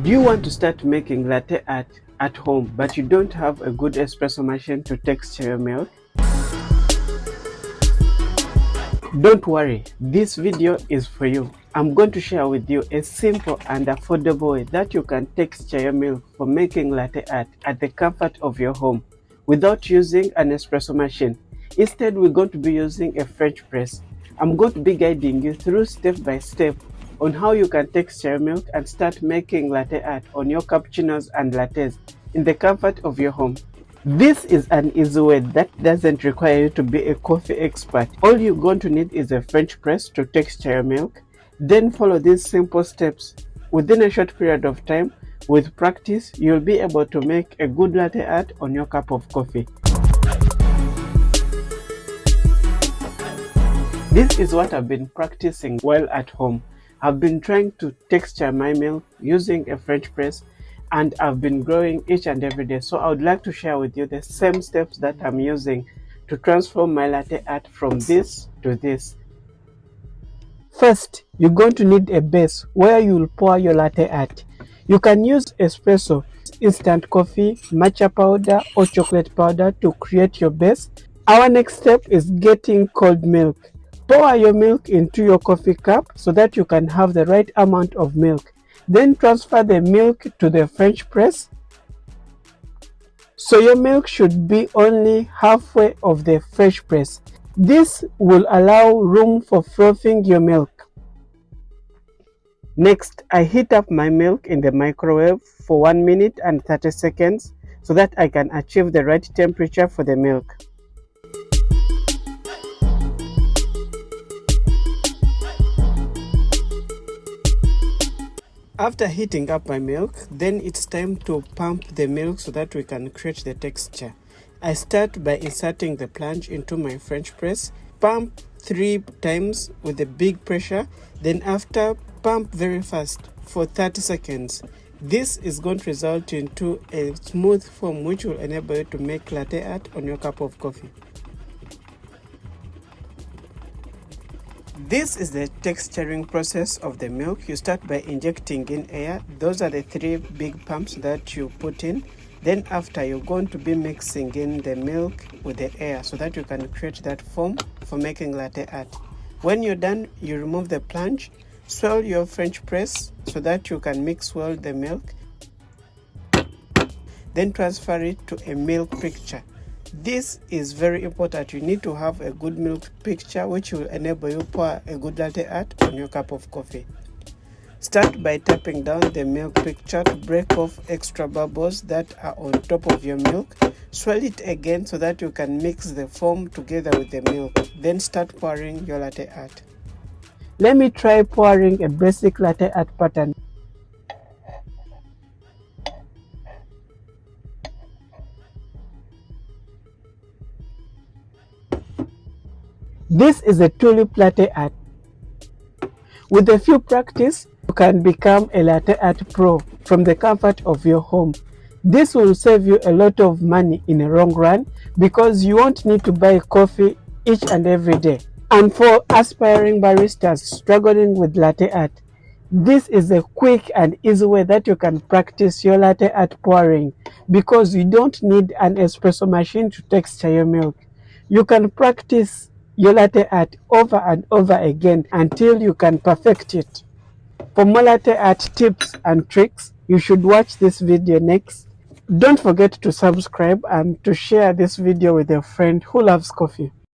Do you want to start making latte art at home but you don't have a good espresso machine to texture your milk? Don't worry, this video is for you. I'm going to share with you a simple and affordable way that you can texture your milk for making latte art at the comfort of your home without using an espresso machine. Instead, we're going to be using a French press. I'm going to be guiding you through step by step on how you can texture your milk and start making latte art on your cappuccinos and lattes in the comfort of your home. This is an easy way that doesn't require you to be a coffee expert. All you're going to need is a French press to texture your milk. Then follow these simple steps. Within a short period of time, with practice, you'll be able to make a good latte art on your cup of coffee. This is what I've been practicing while at home. I've been trying to texture my milk using a French press, and I've been growing each and every day. So I would like to share with you the same steps that I'm using to transform my latte art from this to this. First, you're going to need a base where you'll pour your latte art. You can use espresso, instant coffee, matcha powder or chocolate powder to create your base. Our next step is getting cold milk. Pour your milk into your coffee cup so that you can have the right amount of milk. Then transfer the milk to the French press. So your milk should be only halfway of the French press. This will allow room for frothing your milk. Next, I heat up my milk in the microwave for 1 minute and 30 seconds so that I can achieve the right temperature for the milk. After heating up my milk, then it's time to pump the milk so that we can create the texture. I start by inserting the plunge into my French press, pump 3 times with a big pressure, then after pump very fast for 30 seconds. This is going to result into a smooth foam which will enable you to make latte art on your cup of coffee. This is the texturing process of the milk. You start by injecting in air. Those are the 3 big pumps that you put in. Then after, you're going to be mixing in the milk with the air so that you can create that foam for making latte art. When you're done, you remove the plunge, swirl your French press so that you can mix well the milk. Then transfer it to a milk picture. This is very important. You need to have a good milk picture which will enable you pour a good latte art on your cup of coffee. Start by tapping down the milk picture to break off extra bubbles that are on top of your milk. Swirl it again so that you can mix the foam together with the milk. Then start pouring your latte art. Let me try pouring a basic latte art pattern. This is a tulip latte art. With a few practice, you can become a latte art pro from the comfort of your home. This will save you a lot of money in the long run because you won't need to buy coffee each and every day. And for aspiring baristas struggling with latte art, this is a quick and easy way that you can practice your latte art pouring because you don't need an espresso machine to texture your milk. You can practice your latte art over and over again until you can perfect it. For more latte art tips and tricks, you should watch this video next. Don't forget to subscribe and to share this video with a friend who loves coffee.